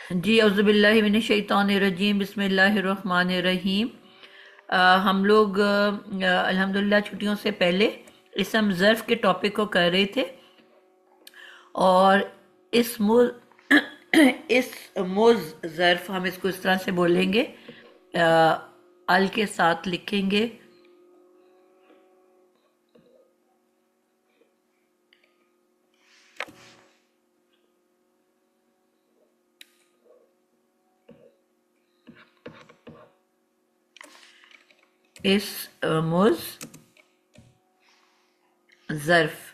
जी औज़ुबिल्लाहि मिनश्शैतानिर्रजीम बिस्मिल्लाहिर्रहमानिर्रहीम। हम लोग अल्हम्दुलिल्लाह छुट्टियों से पहले इसम ज़र्फ़ के टॉपिक को कर रहे थे और इस मुज इस मुज ज़र्फ़ हम इसको इस तरह से बोलेंगे, अल के साथ लिखेंगे इस मुज ज़र्फ़।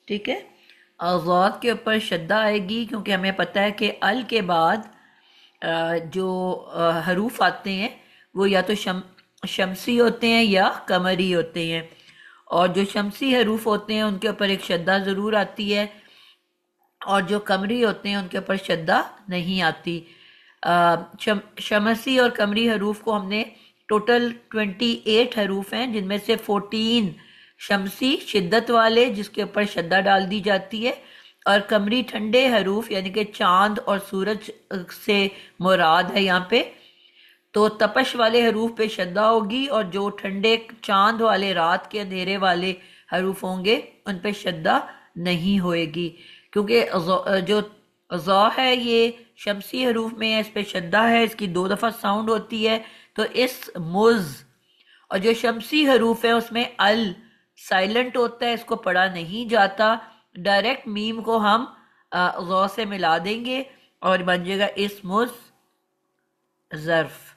ठीक है, आज़ाद के ऊपर शद्दा आएगी क्योंकि हमें पता है कि अल के बाद जो हरूफ आते हैं वो या तो शमसी होते हैं या कमरी होते हैं, और जो शमसी हरूफ होते हैं उनके ऊपर एक शद्दा ज़रूर आती है और जो कमरी होते हैं उनके ऊपर शद्दा नहीं आती। शमसी और कमरी हरूफ को हमने टोटल 28 हरूफ हैं, जिनमें से 14 शमसी शिद्दत वाले जिसके ऊपर शद्दा डाल दी जाती है, और कमरी ठंडे हरूफ यानी कि चांद और सूरज से मुराद है यहाँ पे। तो तपश वाले हरूफ पे शद्दा होगी और जो ठंडे चांद वाले रात के अंधेरे वाले हरूफ होंगे उन पे शद्दा नहीं होएगी, क्योंकि जो ज़ा है ये शमसी हरूफ में है, इस पे शद्दा है, इसकी 2 दफ़ा साउंड होती है। तो इस मुज, और जो शमसी हरूफ है उसमें अल साइलेंट होता है, इसको पढ़ा नहीं जाता। डायरेक्ट मीम को हम ज़ा से मिला देंगे और बन जाएगा इस मुज ज़र्फ।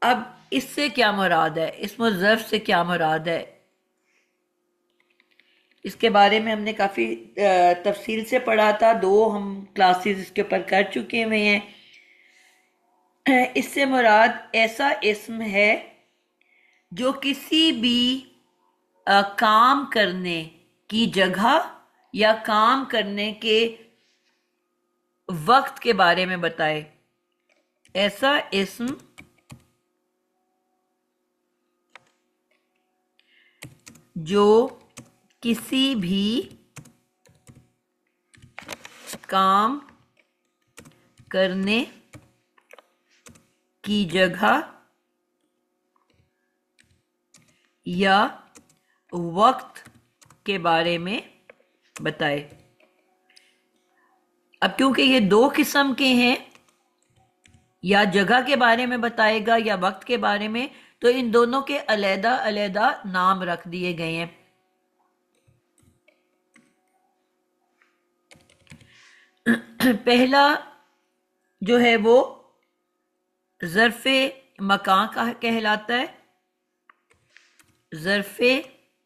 अब इससे क्या मुराद है, इसमें ज़र्फ से क्या मुराद है, इसके बारे में हमने काफ़ी तफसील से पढ़ा था। 2 हम क्लासेस इसके ऊपर कर चुके हुए हैं। इससे मुराद ऐसा इस्म है जो किसी भी काम करने की जगह या काम करने के वक्त के बारे में बताए। ऐसा इस्म जो किसी भी काम करने की जगह या वक्त के बारे में बताए। अब क्योंकि ये 2 किस्म के हैं, या जगह के बारे में बताएगा या वक्त के बारे में, तो इन दोनों के अलहदा अलहदा नाम रख दिए गए हैं। पहला जो है वो ज़र्फ़े मकां का कहलाता है। ज़र्फ़े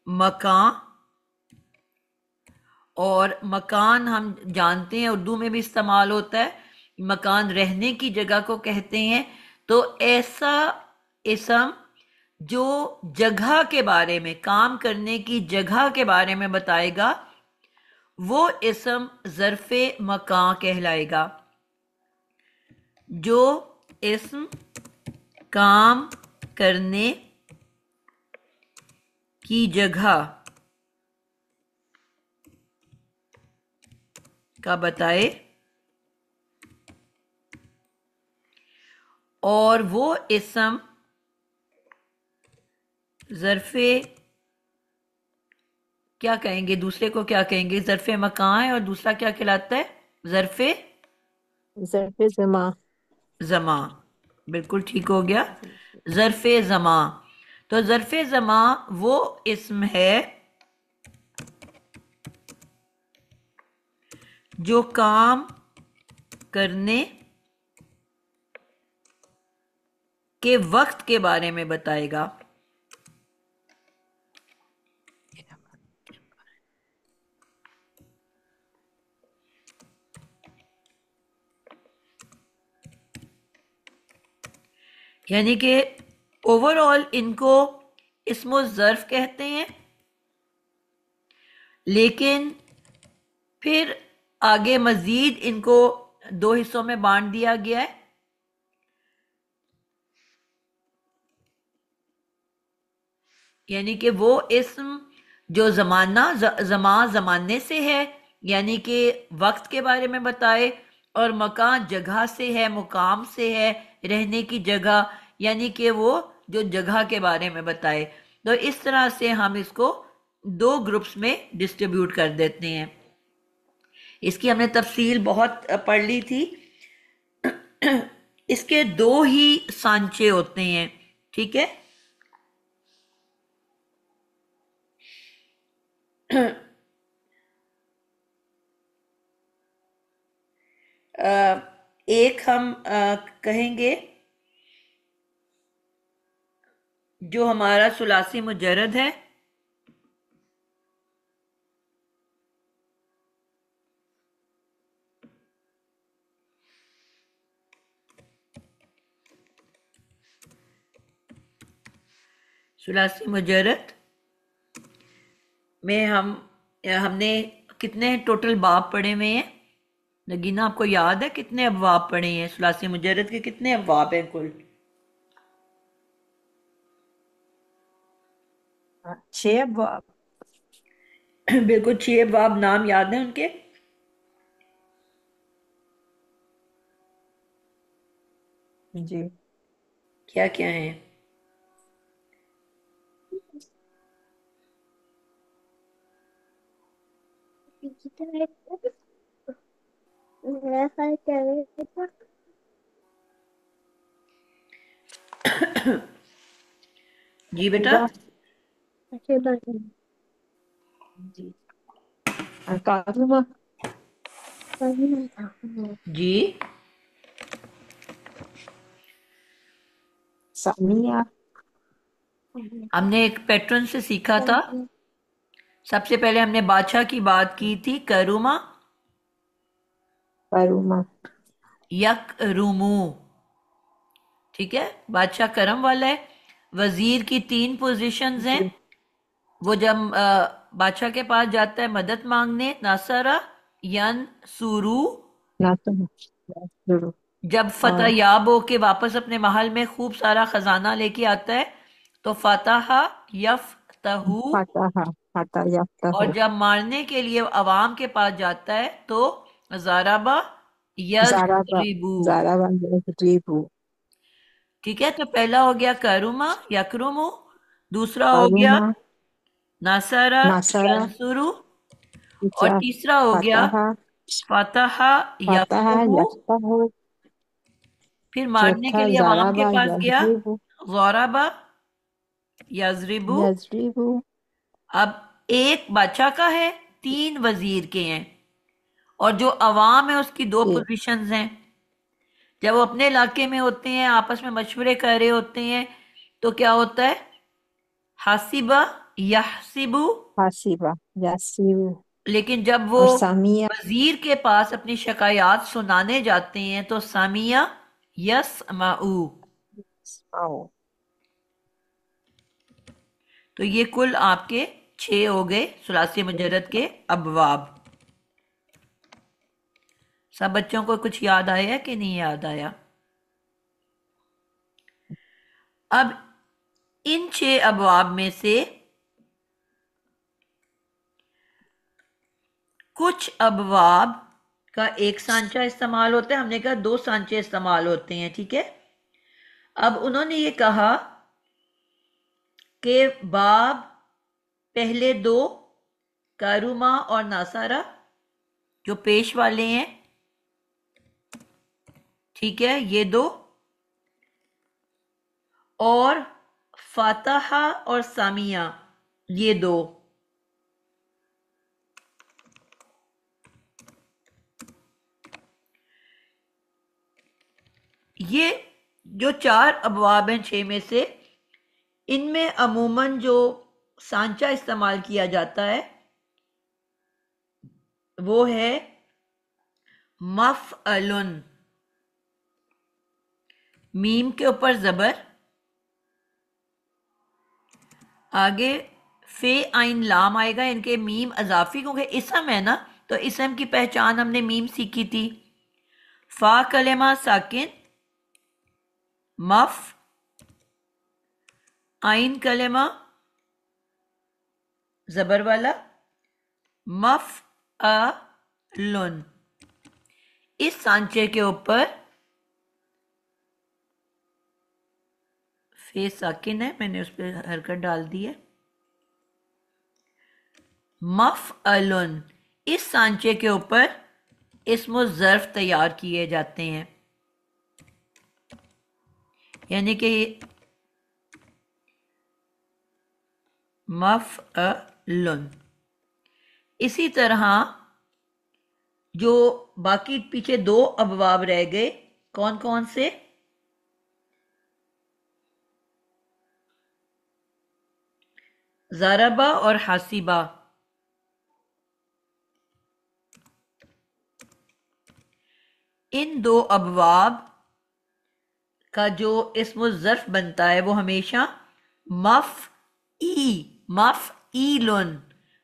मकां, और मकान हम जानते हैं उर्दू में भी इस्तेमाल होता है, मकान रहने की जगह को कहते हैं। तो ऐसा इस्म जो जगह के बारे में, काम करने की जगह के बारे में बताएगा, वो इस्म ज़र्फ़े मकां कहलाएगा। जो इस्म काम करने की जगह का बताए और वो इस्म ज़र्फ़े क्या कहेंगे, दूसरे को क्या कहेंगे, ज़र्फ़े मकान है और दूसरा क्या कहलाता है, ज़र्फ़े ज़रफ़े ज़मा। ज़मा। बिल्कुल ठीक हो गया, ज़र्फ़े ज़मा। तो ज़र्फ़े ज़मा वो इस्म है जो काम करने के वक्त के बारे में बताएगा। यानी कि ओवरऑल इनको इस्मो ज़र्फ कहते हैं, लेकिन फिर आगे मजीद इनको 2 हिस्सों में बांट दिया गया है। यानी कि वो इस्म जो जमाना जमाने से है, यानी कि वक्त के बारे में बताए, और मकान जगह से है, मुकाम से है, रहने की जगह, यानी कि वो जो जगह के बारे में बताए। तो इस तरह से हम इसको दो ग्रुप्स में डिस्ट्रीब्यूट कर देते हैं। इसकी हमने तफसील बहुत पढ़ ली थी। इसके दो ही सांचे होते हैं, ठीक है। एक हम कहेंगे जो हमारा सुलासी मुजरद है, सुलासी मुजरद में हमने कितने टोटल बाब पढ़े हुए हैं? नगीना, आपको याद है कितने अबवाब पढ़े हैं? सुलासी मुजरद के कितने अबवाब हैं कुल? 6 अबवाब। बिल्कुल 6 अबवाब। नाम याद है उनके? जी। क्या क्या हैं? जी बेटा। जी। काजूमा। जी। सामिया। हमने एक पैटर्न से सीखा था। सबसे पहले हमने बादशाह की बात की थी, करुमा, परुमा। यक रूमू, ठीक है। बादशाह करम वाला है। वजीर की 3 पोजीशंस हैं। जी। वो जब बादशाह के पास जाता है मदद मांगने, नासरा यन सुरू। ना तो शुरू। जब फतह और याब होके वापस अपने महल में खूब सारा खजाना लेके आता है, तो फतहा यफ्तहू। फाता फाता याफ्ता और हो। जब मारने के लिए अवाम के पास जाता है, तो ज़ाराबा जाराबा। यज़रिबू। जाराबा यजरीबू। ठीक है, तो पहला हो गया करुमा यकरुमु, दूसरा हो गया परुमा। नासरा नासरा। यंसुरु, और तीसरा तीसरा हो गया फाता फतहा फाता यफ्तहू। यफ्ता हो। फिर मारने चौथा के लिए अवाम के जाराबा पास गया, यजरीबू। ज़ाराबा यज़रिबू। यजरीबू। अब एक बादशाह का है, 3 वजीर के हैं, और जो अवाम है उसकी दो जी। पोजीशंस हैं। जब वो अपने इलाके में होते हैं, आपस में मशवरे कर रहे होते हैं, तो क्या होता है? हासिबा यहसिबु। हासिबा यासीबू। लेकिन जब वो और सामिया। वजीर के पास अपनी शिकायत सुनाने जाते हैं, तो सामिया यसमाऊ। आओ। तो ये कुल आपके 6 हो गए सुलासी मुजर्रद के अबवाब। सब बच्चों को कुछ याद आया कि नहीं याद आया? अब इन 6 अबवाब में से कुछ अबवाब का एक सांचा इस्तेमाल होता है, हमने कहा 2 सांचे इस्तेमाल होते हैं, ठीक है। अब उन्होंने ये कहा कि बाब पहले 2, कारुमा और नासारा, जो पेश वाले हैं, ठीक है, ये 2, और फातहा और सामिया, ये 2। ये जो 4 अबवाब हैं 6 में से, इनमें अमूमन जो सांचा इस्तेमाल किया जाता है वो है मफअलुन। मीम के ऊपर जबर, आगे फे आइन लाम आएगा, इनके मीम अजाफी, क्योंकि इसम है ना, तो इसम की पहचान हमने मीम सीखी थी। फा कलेमा साकिन, मफ, आइन कलेमा, जबर वाला, मफ अ लुन। इस सांचे के ऊपर फेस साकिन है, मैंने उस पर हरकत डाल दी है। मफ अलुन, इस सांचे के ऊपर इस्मो ज़र्फ तैयार किए जाते हैं, यानी कि मफ अलुन। इसी तरह जो बाकी पीछे दो अबवाब रह गए, कौन कौन से? ज़ारबा और हासिबा। इन दो अबवाब का जो इस्म ज़र्फ बनता है वो हमेशा मफ मफ ई लुन,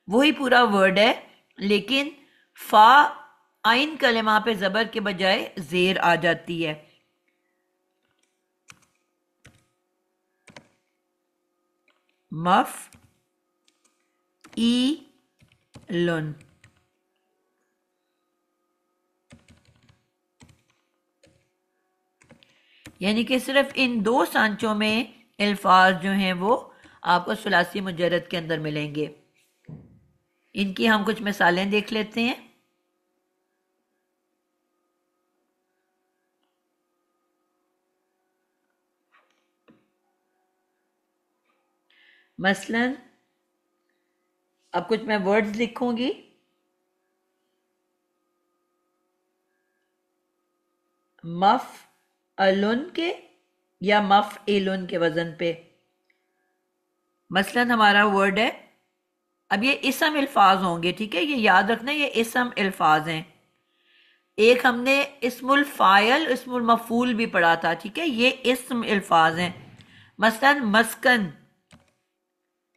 वही पूरा वर्ड है, लेकिन फा आइन कलमा पे जबर के बजाय जेर आ जाती है। मफ ई लुन। यानी कि सिर्फ इन दो सांचों में अल्फाज जो हैं वो आपको सुलासी मुजर्रद के अंदर मिलेंगे। इनकी हम कुछ मिसालें देख लेते हैं। मसलन अब कुछ मैं वर्ड्स लिखूंगी, मफ अलुन के या मफ एलुन के वजन पे। मसलन हमारा वर्ड है, अब ये इसम अल्फाज होंगे, ठीक है, ये याद रखना, ये इसम अल्फाज हैं। एक हमने इस्मुल फायल इस्मुल मफूल भी पढ़ा था, ठीक है, ये इस्म अल्फाज हैं। मसलन मस्कन,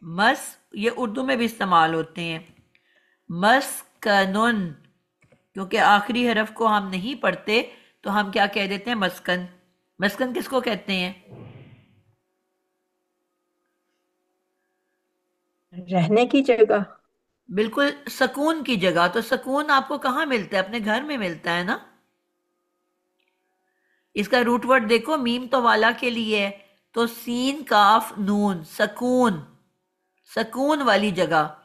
मस ये उर्दू में भी इस्तेमाल होते हैं। मस्कनुन, क्योंकि आखिरी हरफ को हम नहीं पढ़ते तो हम क्या कह देते हैं? मस्कन। मस्कन किसको कहते हैं? रहने की जगह। बिल्कुल, सुकून की जगह। तो सुकून आपको कहाँ मिलता है? अपने घर में मिलता है ना। इसका रूट वर्ड देखो, मीम तो वाला के लिए है, तो सीन काफ नून, सुकून, सुकून वाली जगह।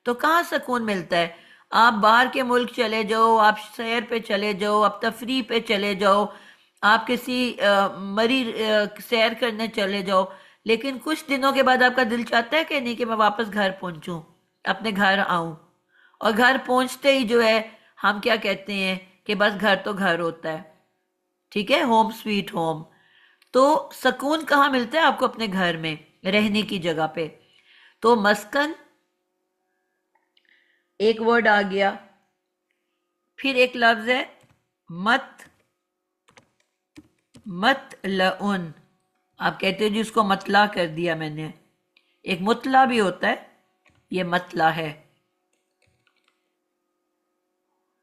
तो कहाँ सुकून मिलता है? आप बाहर के मुल्क चले जाओ, आप सैर पे चले जाओ, आप तफरी पे चले जाओ, आप किसी मरी सैर करने चले जाओ, लेकिन कुछ दिनों के बाद आपका दिल चाहता है कि नहीं कि मैं वापस घर पहुंचूं, अपने घर आऊं। और घर पहुंचते ही जो है हम क्या कहते हैं कि बस घर तो घर होता है, ठीक है, होम स्वीट होम। तो सुकून कहाँ मिलता है आपको? अपने घर में, रहने की जगह पे। तो मस्कन एक वर्ड आ गया। फिर एक लफ्ज है मत, मत लउन। आप कहते हो जी उसको मतला कर दिया मैंने, एक मुतला भी होता है, ये मतला है।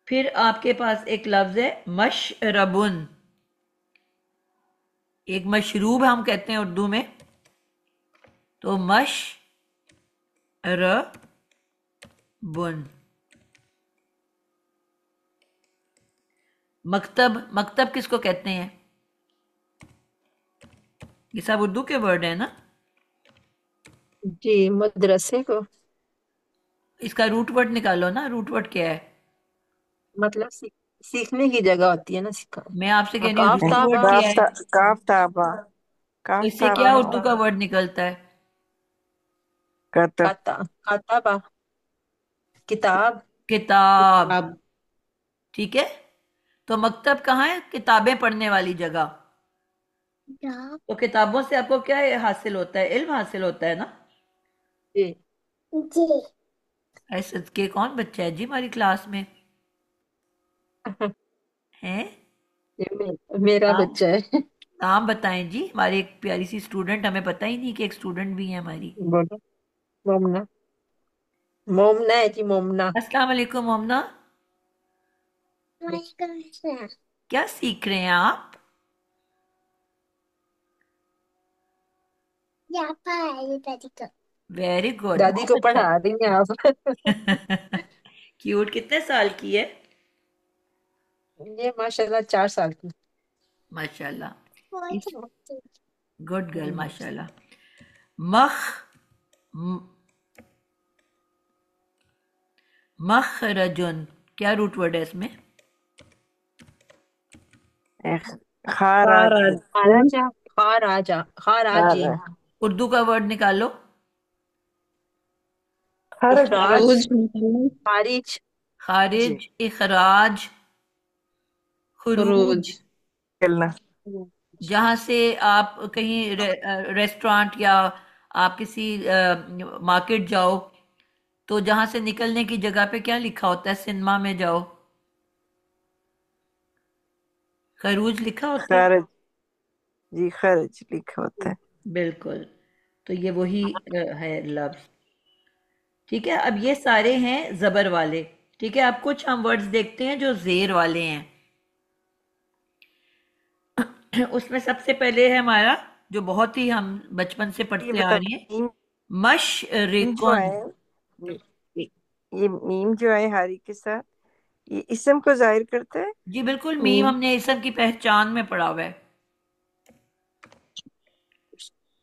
फिर आपके पास एक लफ्ज है मशरबुन, एक मशरूब हम कहते हैं उर्दू में, तो मशरबुन। मकतब, मकतब किसको कहते हैं? ये सब उर्दू के वर्ड है ना। जी, मदरसे को। इसका रूट वर्ड निकालो ना, रूट वर्ड क्या है? मतलब सीखने की जगह होती है ना, सीखा। मैं आपसे कह रही हूँ रूट वर्ड काफ्ताबा। क्या है? काफ्ताबा। तो इससे क्या उर्दू का काफ्ताबा। वर्ड निकलता है? कतब। काताबा। किताब। किताब। किताब। ठीक है। तो मकतब कहाँ है? किताबें पढ़ने वाली जगह। तो किताबों से आपको क्या हासिल होता है? इल्म हासिल होता है ना। जी। ऐसे के कौन बच्चा है जी हमारी क्लास में है? मेरा नाम, बच्चा है। नाम बताएं जी, हमारी एक प्यारी सी स्टूडेंट, हमें पता ही नहीं कि एक स्टूडेंट भी है हमारी। बोलो। मोमना। मोमना है जी, मोमना। अस्सलाम वालेकुम मोमना। क्या सीख रहे हैं आप? वेरी गुड, दादी बहुत को अच्छा। पढ़ा रही हैं आप। क्यूट, कितने साल की है? ये माशाल्लाह 4 साल की। माशाल्लाह। गुड गर्ल, माशाल्लाह। मख म- मखरजुन, क्या रूट वर्ड है इसमें? एख- खाराजी। खाराजून। खाराजा, खाराजा, खाराजी। खारा उर्दू का वर्ड निकालो। खारज। इखराज, खरूज निकलना। खारिज। जी। खारिज, इखराज, खरूज। खुरूज। निकलना। जहाँ से आप कहीं रेस्टोरेंट या आप किसी मार्केट जाओ, तो जहाँ से निकलने की जगह पे क्या लिखा होता है? सिनेमा में जाओ, खरूज लिखा होता है। खारज। जी, खारज लिखा होता है। बिल्कुल। तो ये वही है लफ्ज। ठीक है, अब ये सारे हैं जबर वाले। ठीक है, अब कुछ हम वर्ड्स देखते हैं जो जेर वाले हैं। उसमें सबसे पहले है हमारा, जो बहुत ही हम बचपन से ये पढ़ते आ बताओ, रही है, मीम जो मशरिकुन। आए, ये ये मीम जो आए हारी के साथ, ये इसम को जाहिर करता है। जी बिल्कुल, मीम मीम। हमने इसम की पहचान में पढ़ा हुआ है।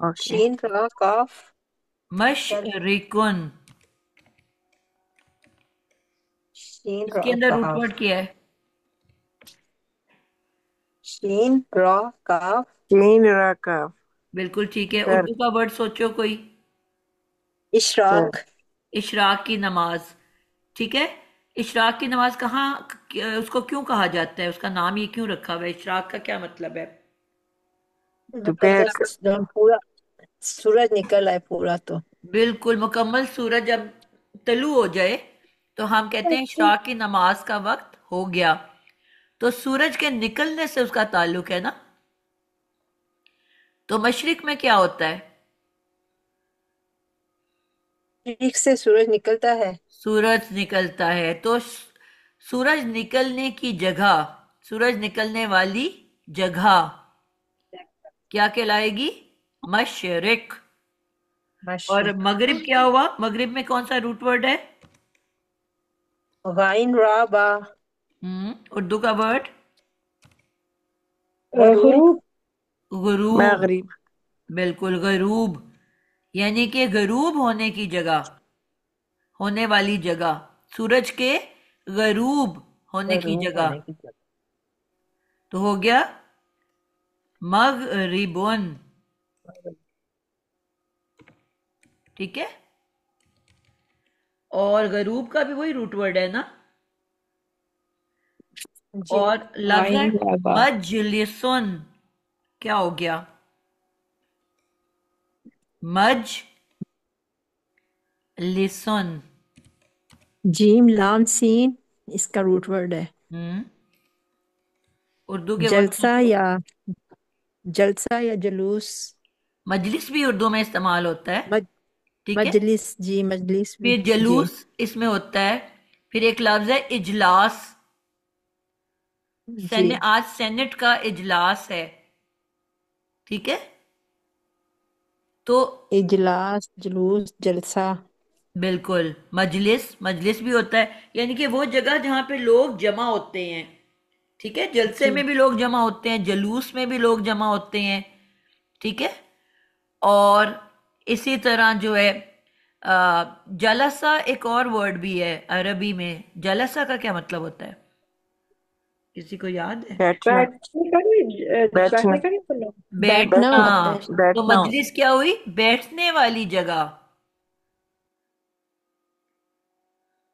ओके। शीन रा काफ। क्या लिखा? मशरिकुन, शीन रा इसके अंदर रूट काफ। वर्ड क्या है? शीन रा काफ। चीन राकाफ। बिल्कुल ठीक है। कर उर्दू का वर्ड सोचो कोई। कर इशराक। इशराक की नमाज। ठीक है, इशराक की नमाज कहाँ, उसको क्यों कहा जाता है? उसका नाम ये क्यों रखा हुआ है? इशराक का क्या मतलब है? मतलब दोपहर का। जब पूरा सूरज निकल आए पूरा तो। बिल्कुल, मुकम्मल सूरज जब तलू हो जाए तो हम कहते हैं इशराक की नमाज का वक्त हो गया। तो सूरज के निकलने से उसका ताल्लुक है ना। तो मशरिक में क्या होता है? ठीक से सूरज निकलता है। सूरज निकलता है, तो सूरज निकलने की जगह, सूरज निकलने वाली जगह क्या कहलाएगी? मशरिक। और मशरिक। मगरिब क्या हुआ? मगरिब में कौन सा रूट वर्ड है? गाइन रा बा। उर्दू का वर्ड? गरूब। गरूब। गुरूब। मगरिब। बिल्कुल, गरूब, यानी कि गरूब होने की जगह, होने वाली जगह, सूरज के गरूब होने की गरूब जगह। होने की जगह। तो हो गया मगरिबुन। ठीक है, और गरूब का भी वही रूट वर्ड है ना। जी। और लफ्ज है आइन लगा। मजलिसुन, क्या हो गया? मजलिसुन। जीम लाम सीन इसका रूट वर्ड है। हम्म उर्दू के वर्ड जलसा सोचो। या जलसा या जुलूस। मजलिस भी उर्दू में इस्तेमाल होता है। मज, ठीक है, मजलिस जी, मजलिस भी। फिर जी जलूस इसमें होता है। फिर एक लफ्ज है इजलास। जी। आज सेनेट का इजलास है। ठीक है, तो इजलास, जुलूस, जलसा। बिल्कुल, मजलिस, मजलिस भी होता है, यानी कि वो जगह जहां पे लोग जमा होते हैं। ठीक है, जलसे जी। में भी लोग जमा होते हैं, जलूस में भी लोग जमा होते हैं। ठीक है, और इसी तरह जो है जलसा एक और वर्ड भी है अरबी में। जलसा का क्या मतलब होता है? किसी को याद है? बैठना। बैठने का नहीं, बैठना। बैठने का नहीं बोला। बैठना बैठना। होता है। तो बैठना। मजलिस क्या हुई? बैठने वाली जगह।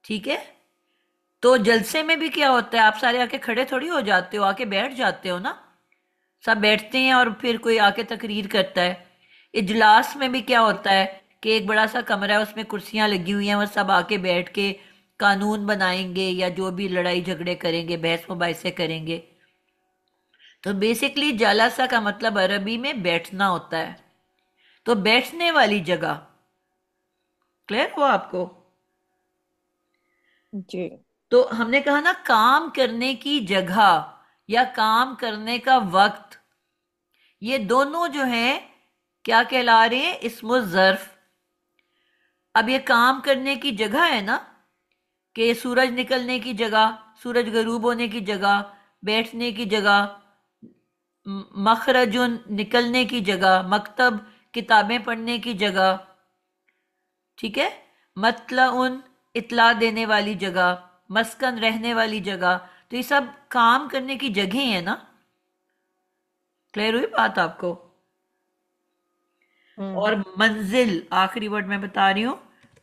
ठीक है, तो जलसे में भी क्या होता है? आप सारे आके खड़े थोड़ी हो जाते हो, आके बैठ जाते हो ना। सब बैठते हैं और फिर कोई आके तकरीर करता है। इजलास में भी क्या होता है कि एक बड़ा सा कमरा है, उसमें कुर्सियां लगी हुई हैं, वो सब आके बैठ के कानून बनाएंगे या जो भी लड़ाई झगड़े करेंगे, बहस मुबाइसे करेंगे। तो बेसिकली जालासा का मतलब अरबी में बैठना होता है। तो बैठने वाली जगह। क्लियर हुआ आपको? जी तो हमने कहा ना, काम करने की जगह या काम करने का वक्त, ये दोनों जो है क्या कहला रहे हैं? इस्मो ज़र्फ। अब ये काम करने की जगह है ना, कि सूरज निकलने की जगह, सूरज गरूब होने की जगह, बैठने की जगह, मखरजुन निकलने की जगह, मकतब किताबें पढ़ने की जगह, ठीक है, मतलउन इतला देने वाली जगह, मस्कन रहने वाली जगह, तो ये सब काम करने की जगह है ना। क्लियर हुई बात आपको? और मंजिल, आखिरी वर्ड मैं बता रही हूं,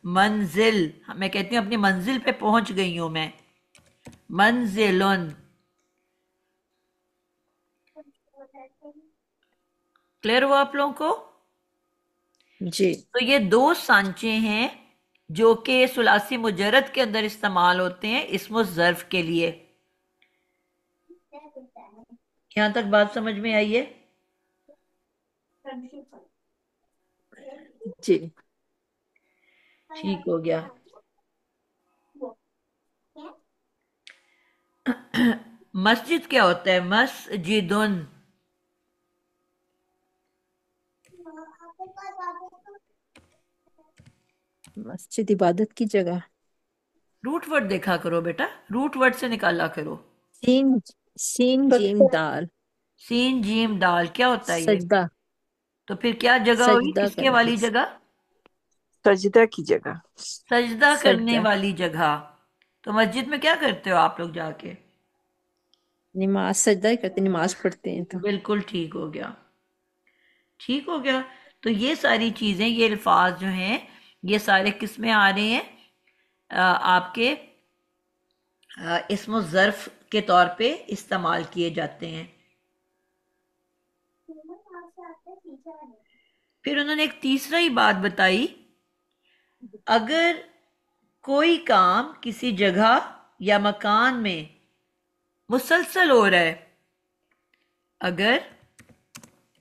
मंजिल, मैं कहती हूं अपनी मंजिल पे पहुंच गई हूं मैं, मंजिलुन। क्लियर हुआ आप लोगों को? जी। तो ये दो सांचे हैं जो कि सुलासी मुजरद के अंदर इस्तेमाल होते हैं इस्मो ज़र्फ के लिए। यहां तक बात समझ में आई है? जी। ठीक हो गया। मस्जिद क्या होता है? मस्जिदुन। मस्जिद इबादत की जगह। रूट वर्ड देखा करो बेटा, रूट वर्ड से निकाला करो। सीन, सीन जीम दाल। सीन जीम दाल क्या होता है ये? सजदा, तो फिर क्या जगह हुई, सजदा किसके करने की। वाली जगह? सजदा की जगह। सजदा करने सजदा, वाली जगह। तो मस्जिद में क्या करते हो आप लोग जाके? नमाज, सजदा ही करते, नमाज पढ़ते हैं तो। बिल्कुल ठीक हो गया, ठीक हो गया। तो ये सारी चीजें, ये अल्फाज जो हैं, ये सारे किस में आ रहे हैं? आपके इस्मो ज़र्फ के तौर पे इस्तेमाल किए जाते हैं। फिर उन्होंने एक तीसरा ही बात बताई, अगर कोई काम किसी जगह या मकान में मुसलसल हो रहा है, अगर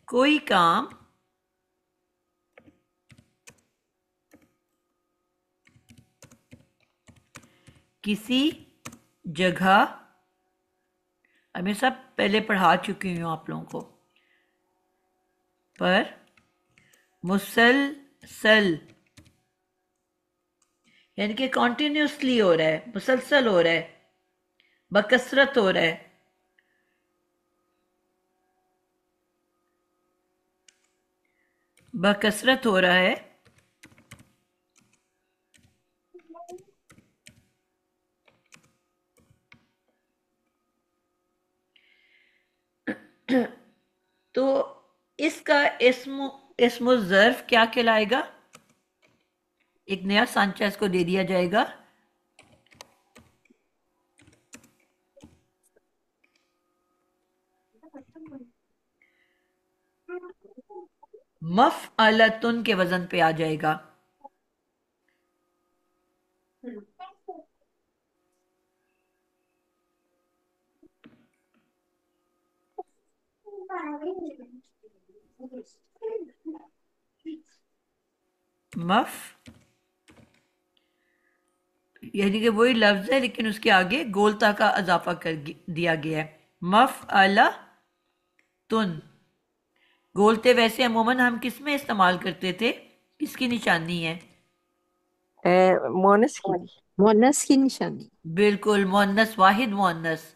कोई काम किसी जगह, अब मैं सब पहले पढ़ा चुकी हूं आप लोगों को, पर मुसलसल यानी कि कॉन्टिन्यूसली हो रहा है, मुसलसल हो रहा है, बकसरत हो रहा है, बकसरत हो रहा है, तो इसका इस्मो ज़र्फ क्या कहलाएगा? एक नया सांचा इसको दे दिया जाएगा, मफ़अलतुन के वजन पे आ जाएगा। मफ यानी कि वही लफ्ज है लेकिन उसके आगे गोलता का इजाफा कर दिया गया है, मफ़अला तुन। गोलते वैसे अमूमन हम किस में इस्तेमाल करते थे, किसकी निशानी है? मोनस की। मुअन्नस की निशानी। बिल्कुल, मुअन्नस, वाहिद मुअन्नस।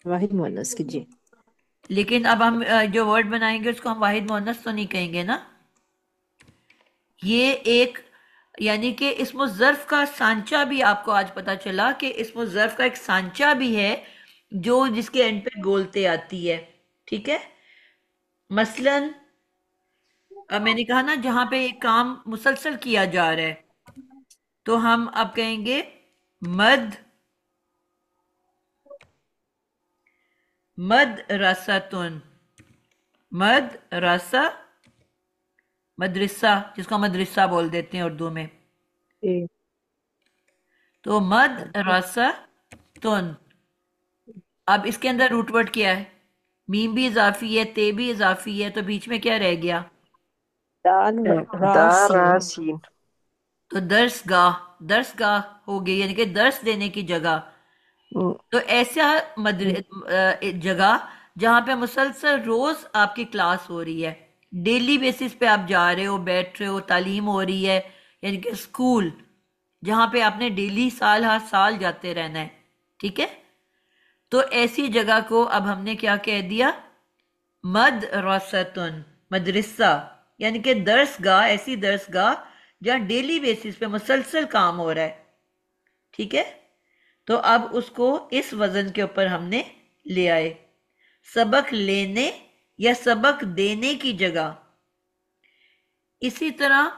वाहिद मुअन्नस की, जी। लेकिन अब हम जो वर्ड बनाएंगे उसको हम वाहिद मुअन्नस तो नहीं कहेंगे ना। ये एक, यानी कि इस्मो ज़र्फ का सांचा भी आपको आज पता चला कि इस्मो ज़र्फ का एक सांचा भी है जो जिसके एंड पे गोलते आती है, ठीक है। मसलन अब मैंने कहा ना, जहां पे एक काम मुसलसल किया जा रहा है, तो हम अब कहेंगे मद मदरसतुन, मदरसा, मदरसा जिसको हम मदरसा बोल देते हैं उर्दू में, जी। तो मदरसतुन। अब इसके अंदर रूट वर्ड क्या है? मीम भी इजाफी है, ते भी इजाफी है, तो बीच में क्या रह गया? दाल रा दारा सीन। सीन। तो दर्सगाह, दर्सगाह हो गई, यानी कि दर्स देने की जगह। हम्म, तो ऐसा जगह जहां पे मुसलसल रोज आपकी क्लास हो रही है, डेली बेसिस पे आप जा रहे हो, बैठ रहे हो, तालीम हो रही है, यानी कि स्कूल, जहां पे आपने डेली साल हर साल जाते रहना है, ठीक है। तो ऐसी जगह को अब हमने क्या कह दिया, मदरसतुन, मदरसा, यानी कि दरसगाह, ऐसी दरसगाह जहां डेली बेसिस पे मुसलसल काम हो रहा है, ठीक है। तो अब उसको इस वजन के ऊपर हमने ले आए, सबक लेने या सबक देने की जगह। इसी तरह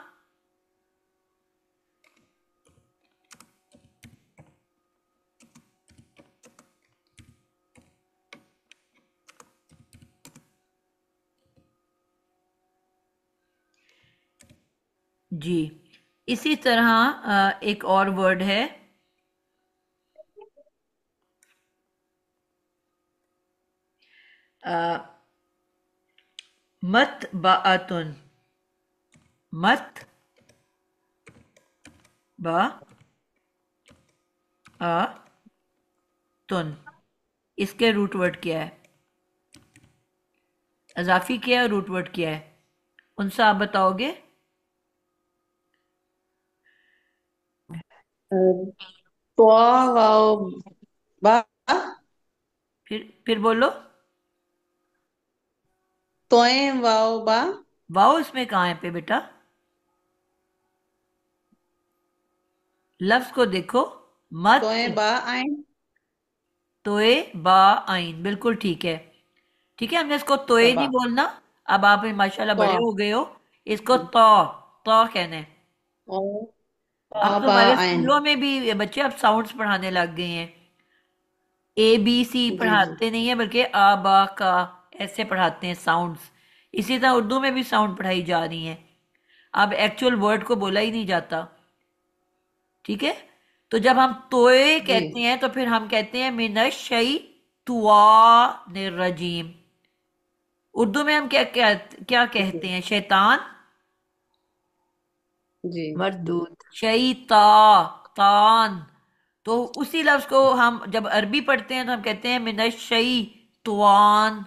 जी, इसी तरह एक और वर्ड है मत बातुन, मत बा आ तुन, इसके रूट वर्ड क्या है, अजाफी क्या है, रूट वर्ड क्या है, उनसे आप बताओगे। त्वा वाव बा, फिर बोलो। तोए वाव बा, वाओ इसमें कहाँ है पे बेटा, लफ्ज को देखो, मत, तोए बा आइन। तोए बा आइन, बिल्कुल ठीक है, ठीक है। हमने इसको तोए नहीं तबा बोलना, अब आप माशाल्लाह तो बड़े हो गए हो, इसको तो कहना है। और अब तो बा हमारे आइन। स्कूलों में भी बच्चे अब साउंड्स पढ़ाने लग गए हैं, ए बी सी जी जी पढ़ाते नहीं है, बल्कि आ बा का ऐसे पढ़ाते हैं साउंड्स। इसी तरह उर्दू में भी साउंड पढ़ाई जा रही हैं, अब एक्चुअल वर्ड को बोला ही नहीं जाता, ठीक है। तो जब हम तोए जी कहते हैं तो फिर हम कहते हैं मिनश शई तुआ निर्रजीम। उर्दू में हम क्या क्या क्या जी कहते हैं, शैतान, जी मरदूद। शैता, तान। तो उसी लफ्ज को हम जब अरबी पढ़ते हैं तो हम कहते हैं मिनश शई तुआन।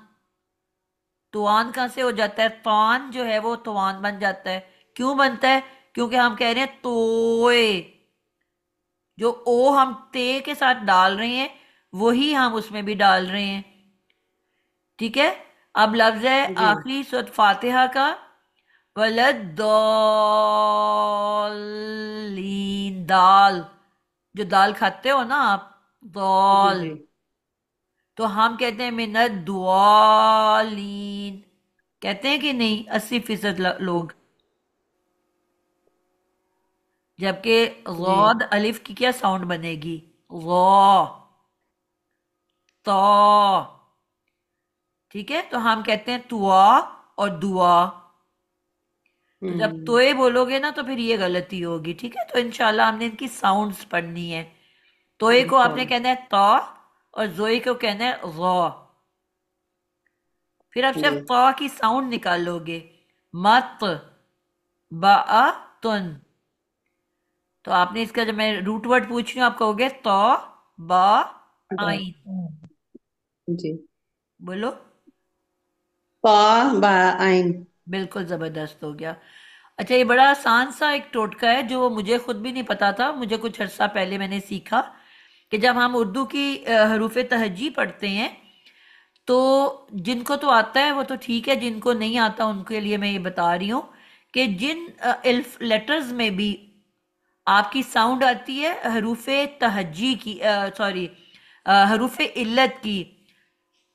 तुआन कहाँ से हो जाता है, तान जो है वो तुआन बन जाता है, क्यों बनता है, क्योंकि हम कह रहे हैं तोए, जो ओ हम ते के साथ डाल रहे हैं वही हम उसमें भी डाल रहे हैं, ठीक है। अब लफ्ज है जी आखिरी सूरत फातिहा का, वलद्दौलीन, दाल, जो दाल खाते हो ना आप, जी दाल, जी तो हम कहते हैं मिनत दुआलीन, कहते हैं कि नहीं 80% लोग, जबकि जी गौद अलिफ की क्या साउंड बनेगी, गौ, तो, ठीक है। तो हम कहते हैं तुआ और दुआ, तो जब हम्म तोए बोलोगे ना तो फिर ये गलती होगी, ठीक है। तो इंशाल्लाह हमने इनकी साउंड्स पढ़नी है, तोए को आपने इंशाल्लाह। कहना है तो, और जोए को कहना है गौ, फिर आप जी सिर्फ तो की साउंड निकालोगे, मत बा तुन। तो आपने इसका, जब मैं रूट वर्ड पूछ रही हूँ आप कहोगे तो बा बा आइन, जी बोलो। पा बा आइन। बिल्कुल जबरदस्त हो गया। अच्छा, ये बड़ा आसान सा एक टोटका है जो मुझे खुद भी नहीं पता था, मुझे कुछ अर्सा पहले मैंने सीखा कि जब हम उर्दू की हरूफ तहज्जी पढ़ते हैं तो जिनको तो आता है वो तो ठीक है, जिनको नहीं आता उनके लिए मैं ये बता रही हूँ कि जिन इल्फ लेटर्स में भी आपकी साउंड आती है हरूफ तहज्जी की, सॉरी हरूफ इल्लत की,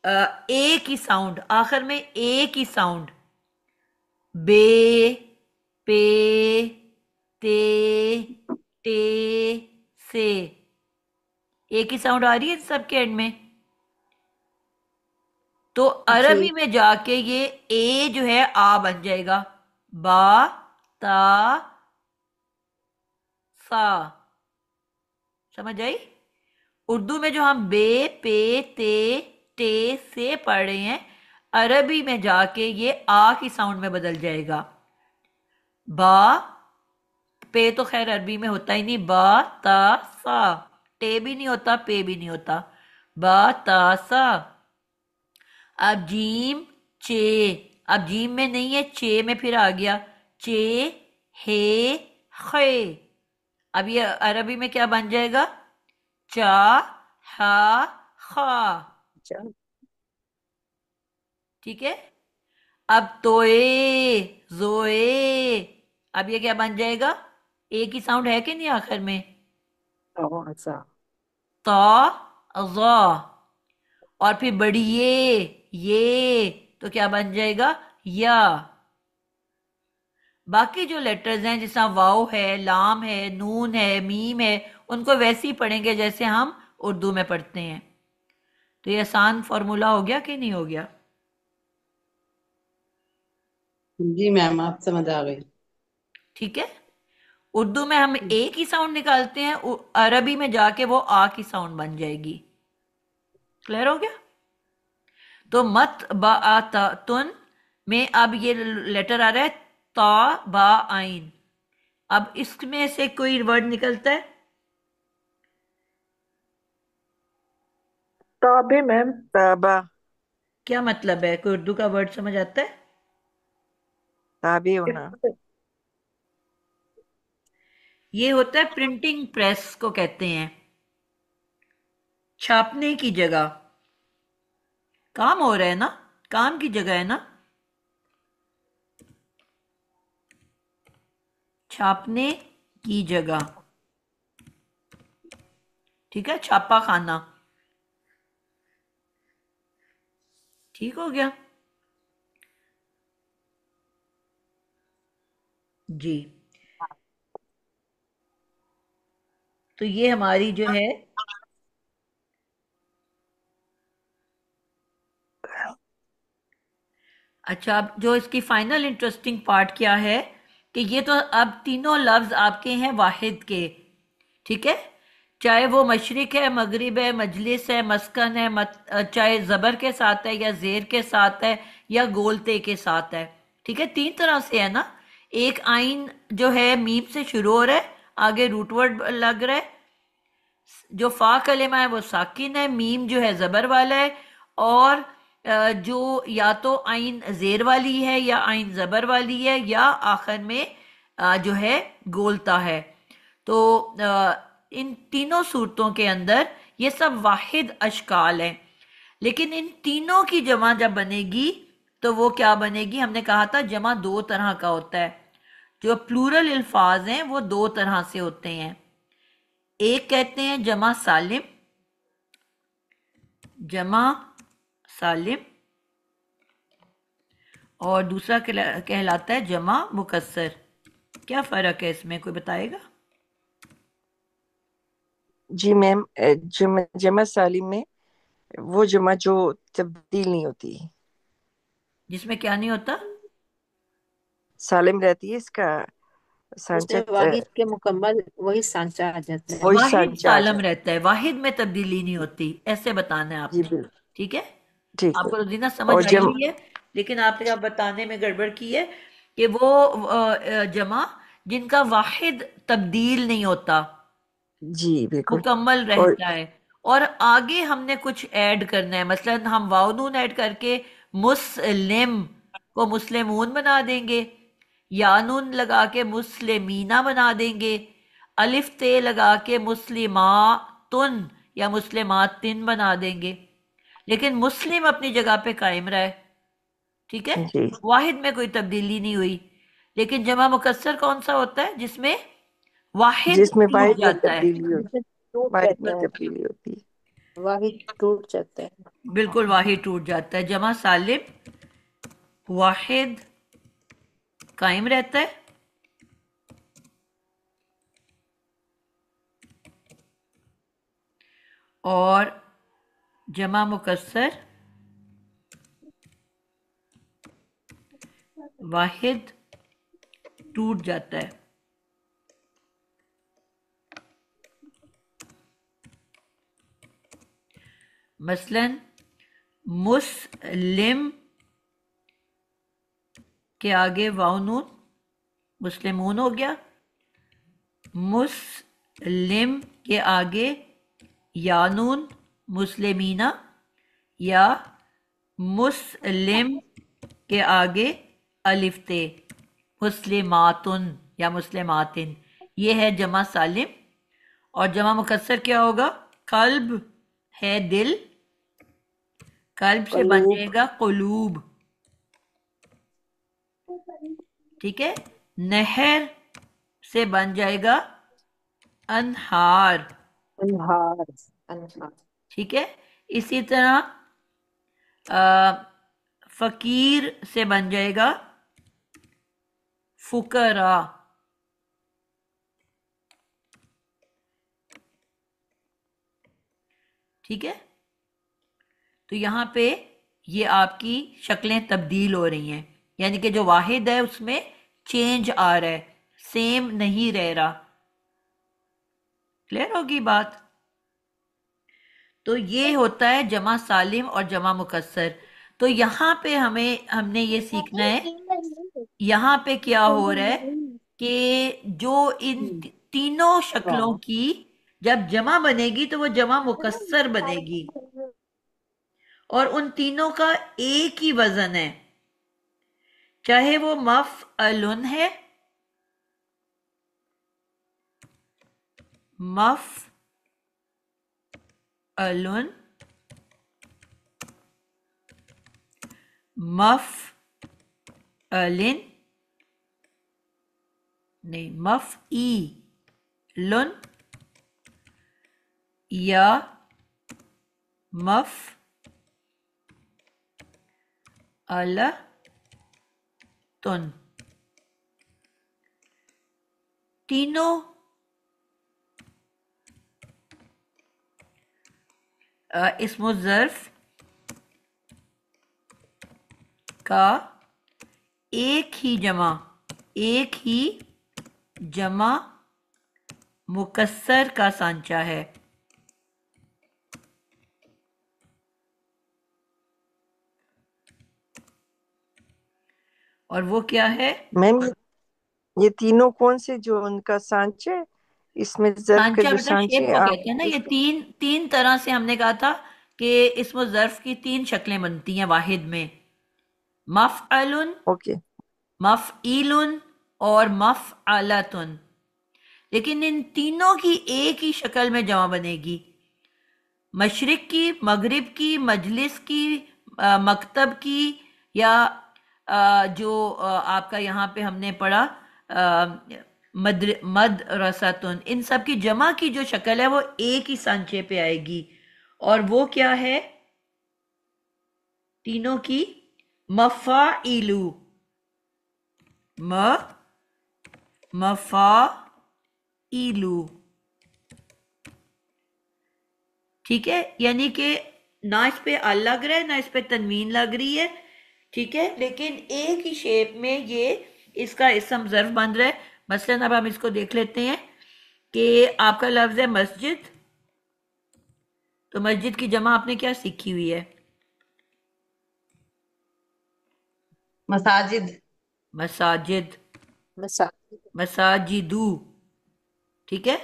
ए की साउंड, आखिर में ए की साउंड, बे, पे, ते, टे, से, ए की साउंड आ रही है सबके एंड में, तो अरबी जी में जाके ये ए जो है आ बन जाएगा, बा, ता, सा, समझ आई। उर्दू में जो हम बे, पे, ते, टे, से पढ़ रहे हैं, अरबी में जाके ये आ की साउंड में बदल जाएगा, बा, पे तो खैर अरबी में होता ही नहीं, बा, ता, सा, टे भी नहीं होता, पे भी नहीं होता, बा, ता, सा। अब जीम, चे, अब जीम में नहीं है, चे में फिर आ गया, चे, हे, खे। अब ये अरबी में क्या बन जाएगा? चा हा खा। चल, ठीक है। अब तोए जोए। अब ये क्या बन जाएगा? एक ही साउंड है कि नहीं आखिर में? तो अच्छा। ता ज़ा। और फिर बड़ी ये तो क्या बन जाएगा? या। बाकी जो लेटर्स हैं जैसा वाव है, लाम है, नून है, मीम है, उनको वैसे ही पढ़ेंगे जैसे हम उर्दू में पढ़ते हैं। तो ये आसान फॉर्मूला हो गया कि नहीं हो गया? जी मैम, आप समझ आ गई। ठीक है। उर्दू में हम एक ही साउंड निकालते हैं, अरबी में जाके वो आ की साउंड बन जाएगी। क्लियर हो गया? तो मत बा आ ता तुन में अब ये लेटर आ रहा है ता बा आइन। अब इसमें से कोई वर्ड निकलता है? ताबे मैम। ताबा। क्या मतलब है? कोई उर्दू का वर्ड समझ आता है? ताबे होना। ये होता है प्रिंटिंग प्रेस को कहते हैं। छापने की जगह काम हो रहा है ना, काम की जगह है ना। छापने की जगह, ठीक है, छापा खाना। ठीक हो गया जी। तो ये हमारी जो है, अच्छा अब जो इसकी फाइनल इंटरेस्टिंग पार्ट क्या है कि ये तो अब तीनों लफ्ज आपके हैं वाहिद के। ठीक है। चाहे वो मशरिक है, मगरिब है, मजलिस है, मस्कन है, चाहे जबर के साथ है या जेर के साथ है या गोलते के साथ है। ठीक है, तीन तरह से है ना। एक आइन जो है मीम से शुरू हो रहा है, आगे रूट वर्ड लग रहा है। जो फा कलेमा है वो साकिन है, मीम जो है जबर वाला है। और जो या तो आइन जेर वाली है या आइन जबर वाली है या आखिर में जो है गोलता है। तो इन तीनों सूरतों के अंदर ये सब वाहिद अशकाल हैं। लेकिन इन तीनों की जमा जब बनेगी तो वो क्या बनेगी? हमने कहा था जमा दो तरह का होता है। जो प्लूरल अल्फाज हैं वो दो तरह से होते हैं। एक कहते हैं जमा सालिम, जमा सालिम, और दूसरा कहलाता है जमा मुकस्सर। क्या फर्क है इसमें, कोई बताएगा? जी मैम, जमा जमा सालिम में वो जमा जो तब्दील नहीं होती, जिसमें क्या नहीं होता? सालिम रहती है, इसका सांचा उसमें वाहिद के मुकम्मल वही सांचा आ जाता है। वही वाहिद सांचा आ सालम जाता रहता है, वाहिद में तब्दीली नहीं होती, ऐसे बताना है है। जी आपने। बिल्कुल। ठीक है। ठीक है। आपको रोजीना समझ और आई हुई है, लेकिन आपने अब बताने में गड़बड़ की है कि वो जमा जिनका वाहिद तब्दील नहीं होता, जी बिल्कुल। मुकम्मल और रहता है। और आगे हमने कुछ ऐड करना है, मसलन हम वाव नून ऐड करके मुस्लिम को मुस्लिमून बना देंगे, या नून लगा के मुस्लिमीना बना देंगे, अलिफ ते लगा के मुस्लिमातुन या मुस्लिमातिन बना देंगे। लेकिन मुस्लिम अपनी जगह पे कायम रहा है। ठीक है। जी, वाहिद में कोई तब्दीली नहीं हुई। लेकिन जमा मुकस्सर कौन सा होता है? जिसमें वाहिद जिसमें टूट वाहिद में जाता है। तब्दीली होती, जिसमें टूट वाहिद में जाता है, तब्दीली होती है। वाहिद टूट जाता है। बिल्कुल वाहिद टूट जाता है। जमा सालिम वाहिद कायम रहता है, और जमा मुकस्सर वाहिद टूट जाता है। मसलन मुस्लिम के आगे वाव नून मुस्लिमून हो गया, मुस्लिम के आगे या नून मुस्लिमीना, या मुस्लिम के आगे अलिफ ते मुस्लिमातुन या मुस्लिमातिन। ये है जमा सालिम। और जमा मुकस्सर क्या होगा? कल्ब है दिल, कल्ब से बन कलूब। जाएगा कुलूब। ठीक है। नहर से बन जाएगा अनहार। अनहार। अनहार। ठीक है। इसी तरह अ, फकीर से बन जाएगा फुकरा। ठीक है। तो यहां पे ये आपकी शक्लें तब्दील हो रही हैं, यानी कि जो वाहिद है उसमें चेंज आ रहा है, सेम नहीं रह रहा। क्लियर होगी बात? तो ये होता है जमा सालिम और जमा मुकस्सर। तो यहां पे हमने ये सीखना है, यहां पे क्या हो रहा है कि जो इन तीनों शक्लों की जब जमा बनेगी तो वो जमा मुकस्सर बनेगी, और उन तीनों का एक ही वजन है, चाहे वो मफ़अलुन है, मफ़अलुन, मफ़अलिन, नहीं मफ़ईलुन, या मफ़अलतुन। तीनों इस्मो ज़र्फ़ का एक ही जमा मुकस्सर का सांचा है। और वो क्या है? मैम ये तीनों कौन से जो उनका सांचे, इसमें ज़र्फ़ के सांचा जो बेटा शेप सांचे को आप कहते हैं ना। ये तीन तीन तरह से हमने कहा था कि इसमें ज़र्फ की तीन शक्लें बनती हैं वाहिद में, मफ़अलुन, ओके। मफ़ईलुन और मफ़अलतुन। लेकिन इन तीनों की एक ही शक्ल में जमा बनेगी, मशरिक की, मगरिब की, मजलिस की, मकतब की, या जो आपका यहाँ पे हमने पढ़ा मदरसतुन, इन सब की जमा की जो शक्ल है वो एक ही सांचे पे आएगी। और वो क्या है तीनों की? मफ़ाइलू, मफ़ाइलू। ठीक है। यानी कि ना इस पे अल लग रहा है ना इस पे तनवीन लग रही है। ठीक है। लेकिन एक ही शेप में ये इसका इसम ज़र्फ बन रहा है। मसलन अब हम इसको देख लेते हैं कि आपका लफ्ज है मस्जिद, तो मस्जिद की जमा आपने क्या सीखी हुई है? मसाजिद। मसाजिद, मसा मसाजिदू। ठीक है।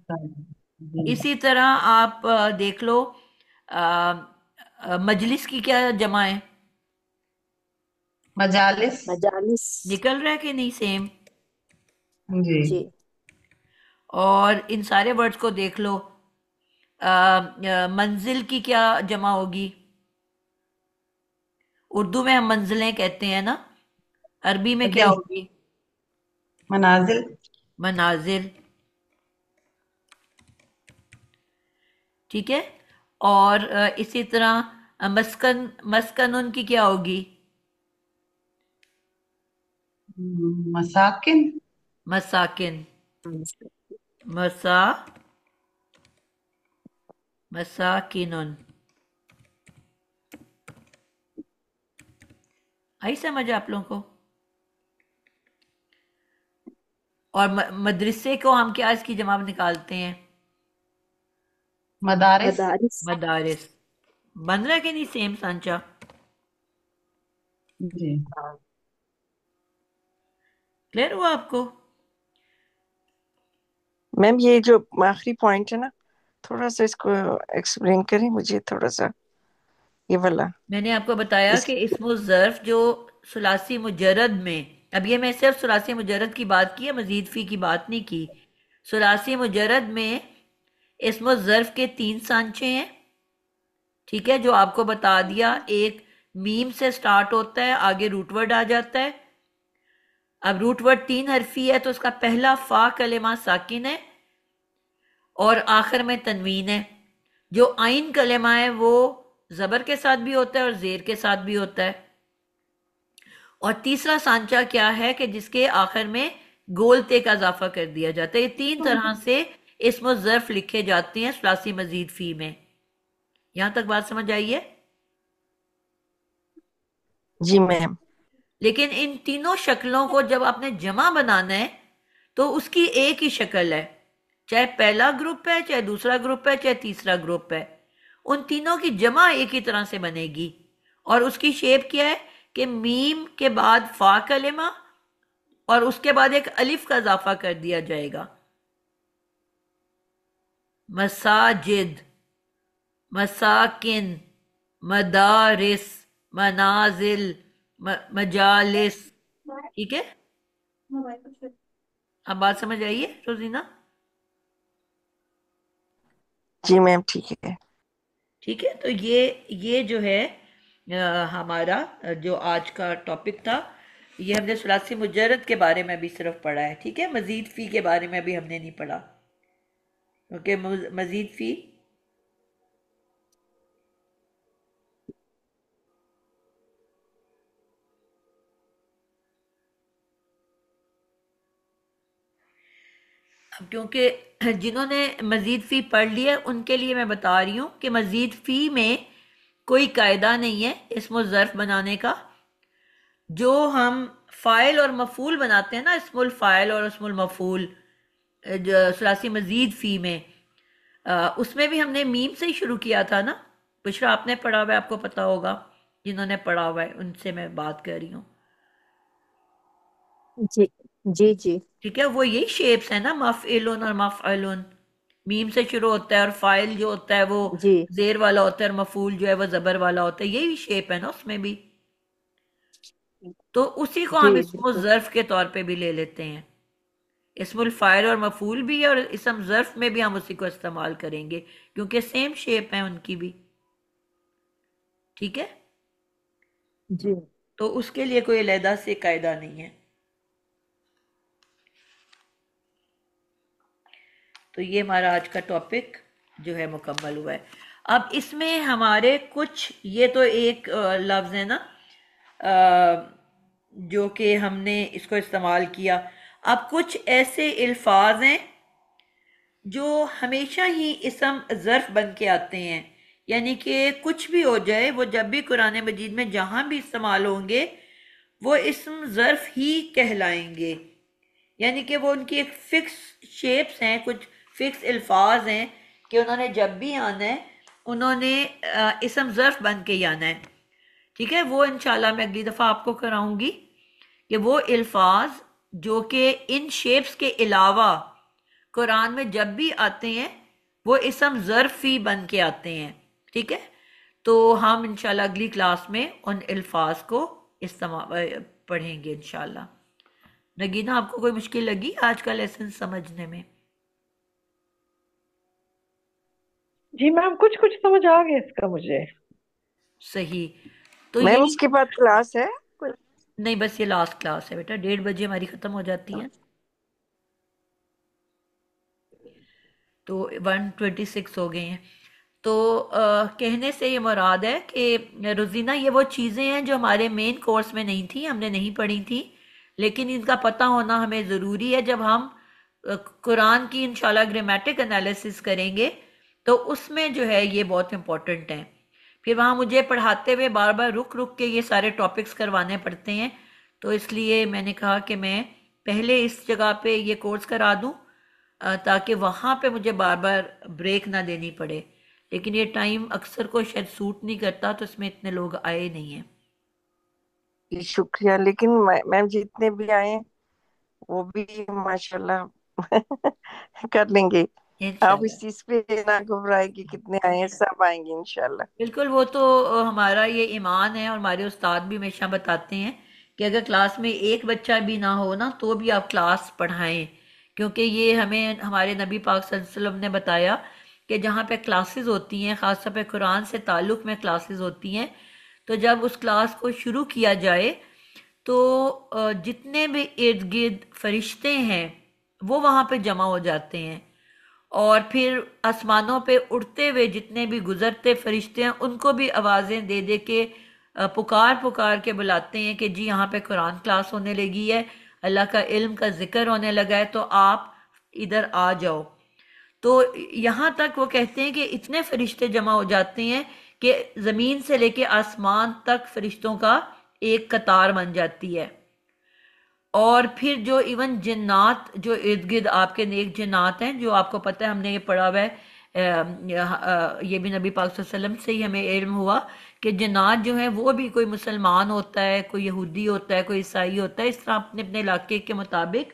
जी। इसी तरह आप देख लो मजलिस की क्या जमा है? मजालिस। मजालिस। निकल रहा है कि नहीं सेम? जी। जी। और इन सारे वर्ड्स को देख लो, मंजिल की क्या जमा होगी? उर्दू में हम मंजिलें कहते हैं ना, अरबी में क्या दिल। होगी? मनाजिल। मनाजिल। ठीक है। और इसी तरह मस्कन, मस्कन उनकी क्या होगी? मसाकिन। मसाकिन। मसा मसाकिनुन। आई समझ आप लोगों को? और मदरसे को हम क्या इसकी जवाब निकालते हैं? मदारिस। मदारिस। मदारिस। बन रहा है कि नहीं सेम सांचा? जी। क्लियर हुआ आपको? मैम ये जो आखिरी पॉइंट है ना, थोड़ा सा इसको एक्सप्लेन करें मुझे थोड़ा सा, ये वाला। मैंने आपको बताया इस कि इसमो ज़र्फ जो सुलासी मुजर्रद में, अब ये मैं सिर्फ सुलासी मुजर्रद की बात की है, मजीद फी की बात नहीं की। सुलासी मुजर्रद में इस्म ज़र्फ के 3 सांचे हैं, ठीक है, जो आपको बता दिया। एक मीम से स्टार्ट होता है, आगे रूट वर्ड आ जाता है। अब रूट वर्ड 3 हरफी है, तो उसका पहला फा कलेमा साकिन है और आखिर में तनवीन है। जो आइन कलेमा है वो जबर के साथ भी होता है और जेर के साथ भी होता है। और तीसरा सांचा क्या है कि जिसके आखिर में गोल ते का इजाफा कर दिया जाता है। ये 3 तरह से इस्म ज़र्फ लिखे जाते हैं सुलासी मजीद फी में। यहां तक बात समझ आई है? जी मैम। लेकिन इन तीनों शक्लों को जब आपने जमा बनाना है तो उसकी एक ही शक्ल है, चाहे पहला ग्रुप है, चाहे दूसरा ग्रुप है, चाहे तीसरा ग्रुप है, उन तीनों की जमा एक ही तरह से बनेगी। और उसकी शेप क्या है कि मीम के बाद फा कलेमा और उसके बाद एक अलिफ का इजाफा कर दिया जाएगा। मसाजिद, मसाकिन, मदारिस, मनाजिल, मजालिस, ठीक है। अब बात समझ आई है रोजीना? जी मैम ठीक है। ठीक है, तो ये जो है हमारा जो आज का टॉपिक था, ये हमने सुलासी मुजर्रद के बारे में भी सिर्फ पढ़ा है, ठीक है। मजीद फी के बारे में भी हमने नहीं पढ़ा, क्योंकि मजीद फी क्योंकि जिन्होंने मजीद फी पढ़ लिया उनके लिए मैं बता रही हूँ कि मजीद फी में कोई कायदा नहीं है इस्म ज़र्फ बनाने का। जो हम फ़ाइल और मफूल बनाते हैं ना, इस्मुल फ़ाइल और इस्मुल मफूल, सुलासी मजीद फ़ी में, उसमें भी हमने मीम से ही शुरू किया था ना। बुशरा आपने पढ़ा हुआ है, आपको पता होगा, जिन्होंने पढ़ा हुआ है उनसे मैं बात कर रही हूँ। जी जी जी। ठीक है, वो यही शेप्स है ना, मफ़इलुन और मफ़अलुन, मीम से शुरू होता है और फाइल जो होता है वो जी जेर वाला होता है और मफूल जो है वो जबर वाला होता है, यही शेप है ना उसमें भी। तो उसी को जी हम इसको बिल्कुल। ज़र्फ के तौर पे भी ले लेते हैं। इसमुल फाइल और मफूल भी है और इसम ज़र्फ में भी हम उसी को इस्तेमाल करेंगे, क्योंकि सेम शेप है उनकी भी, ठीक है। जी तो उसके लिए कोई अलहदा से कायदा नहीं है। तो ये हमारा आज का टॉपिक जो है मुकम्मल हुआ है। अब इसमें हमारे कुछ, ये तो एक लफ्ज़ है ना जो कि हमने इसको इस्तेमाल किया। अब कुछ ऐसे अल्फाज हैं जो हमेशा ही इसम ज़र्फ बन के आते हैं, यानी कि कुछ भी हो जाए वो जब भी कुरान मजीद में जहाँ भी इस्तेमाल होंगे वो इसम ज़र्फ ही कहलाएंगे। यानी कि वो उनकी एक फिक्स शेप्स हैं, कुछ फिक्स अल्फाज हैं कि उन्होंने जब भी आना है उन्होंने इसम ज़र्फ बन के ही आना है, ठीक है। वो इंशाल्लाह मैं अगली दफ़ा आपको कराऊंगी कि वो अल्फाज जो कि इन शेप्स के अलावा कुरान में जब भी आते हैं वो इसम ज़र्फ ही बन के आते हैं, ठीक है। तो हम इंशाल्लाह अगली क्लास में उन अल्फाज को इस्तेमाल पढ़ेंगे इंशाल्लाह। नगीना, आपको कोई मुश्किल लगी आज का लेसन समझने में? जी मैम, कुछ कुछ समझ आ गया इसका मुझे। सही। तो मैम यही, इसके बाद क्लास है कोई? नहीं बस ये लास्ट क्लास है बेटा, 1:30 हमारी ख़त्म हो जाती है। तो 1:26 हो गए हैं। तो कहने से ये मुराद है कि रोज़ीना ये वो चीज़ें हैं जो हमारे मेन कोर्स में नहीं थी, हमने नहीं पढ़ी थी, लेकिन इनका पता होना हमें ज़रूरी है। जब हम कुरान की इंशाल्लाह ग्रामेटिक एनालिसिस करेंगे तो उसमें जो है ये बहुत इंपॉर्टेंट है। फिर वहाँ मुझे पढ़ाते हुए बार बार रुक रुक के ये सारे टॉपिक्स करवाने पड़ते हैं, तो इसलिए मैंने कहा कि मैं पहले इस जगह पे ये कोर्स करा दूँ ताकि वहाँ पे मुझे बार बार ब्रेक ना देनी पड़े। लेकिन ये टाइम अक्सर को शायद सूट नहीं करता, तो इसमें इतने लोग आए नहीं हैं। जी, शुक्रिया। लेकिन मैम जितने भी आए हैं, वो भी माशाल्लाह कर लेंगे। आप इंशाल्लाह इस चीज पे ना घबराए कि कितने आए हैं, सब आएंगे इंशाल्लाह। बिल्कुल, वो तो हमारा ये ईमान है और हमारे उस्ताद भी हमेशा बताते हैं कि अगर क्लास में एक बच्चा भी ना हो ना तो भी आप क्लास पढ़ाएं, क्योंकि ये हमें हमारे नबी पाक सल्लल्लाहु अलैहि वसल्लम ने बताया कि जहाँ पे क्लासेस होती हैं, ख़ासतौर पे कुरान से ताल्लुक़ में क्लासेस होती हैं, तो जब उस क्लास को शुरू किया जाए तो जितने भी इर्द गिर्द फरिश्ते हैं वो वहाँ पे जमा हो जाते हैं, और फिर आसमानों पे उड़ते हुए जितने भी गुजरते फरिश्ते हैं उनको भी आवाज़ें दे दे के पुकार पुकार के बुलाते हैं कि जी यहाँ पे कुरान क्लास होने लगी है, अल्लाह का इल्म का जिक्र होने लगा है, तो आप इधर आ जाओ। तो यहाँ तक वो कहते हैं कि इतने फरिश्ते जमा हो जाते हैं कि ज़मीन से लेके आसमान तक फरिश्तों का एक कतार बन जाती है। और फिर जो इवन जिन्नात जो इर्द गिर्द आपके नेक जिन्नात हैं, जो आपको पता है, हमने ये पढ़ा हुआ है, ये भी नबी पाक सल्लल्लाहु अलैहि वसल्लम से ही हमें इल्म हुआ कि जिन्नात जो है वो भी कोई मुसलमान होता है, कोई यहूदी होता है, कोई ईसाई होता है, इस तरह अपने अपने इलाके के मुताबिक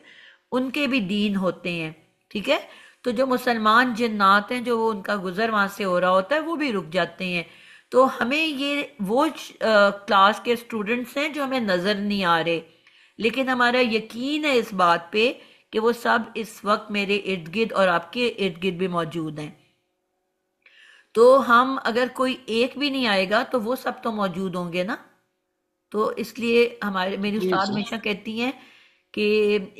उनके भी दीन होते हैं, ठीक है। तो जो मुसलमान जिन्नात हैं, जो वो उनका गुजर वहाँ से हो रहा होता है, वो भी रुक जाते हैं। तो हमें ये वो क्लास के स्टूडेंट्स हैं जो हमें नज़र नहीं आ रहे, लेकिन हमारा यकीन है इस बात पे कि वो सब इस वक्त मेरे इर्द गिर्द और आपके इर्द गिर्द भी मौजूद हैं। तो हम अगर कोई एक भी नहीं आएगा तो वो सब तो मौजूद होंगे ना। तो इसलिए हमारे मेरी जी उस्ताद जी हमेशा कहती हैं कि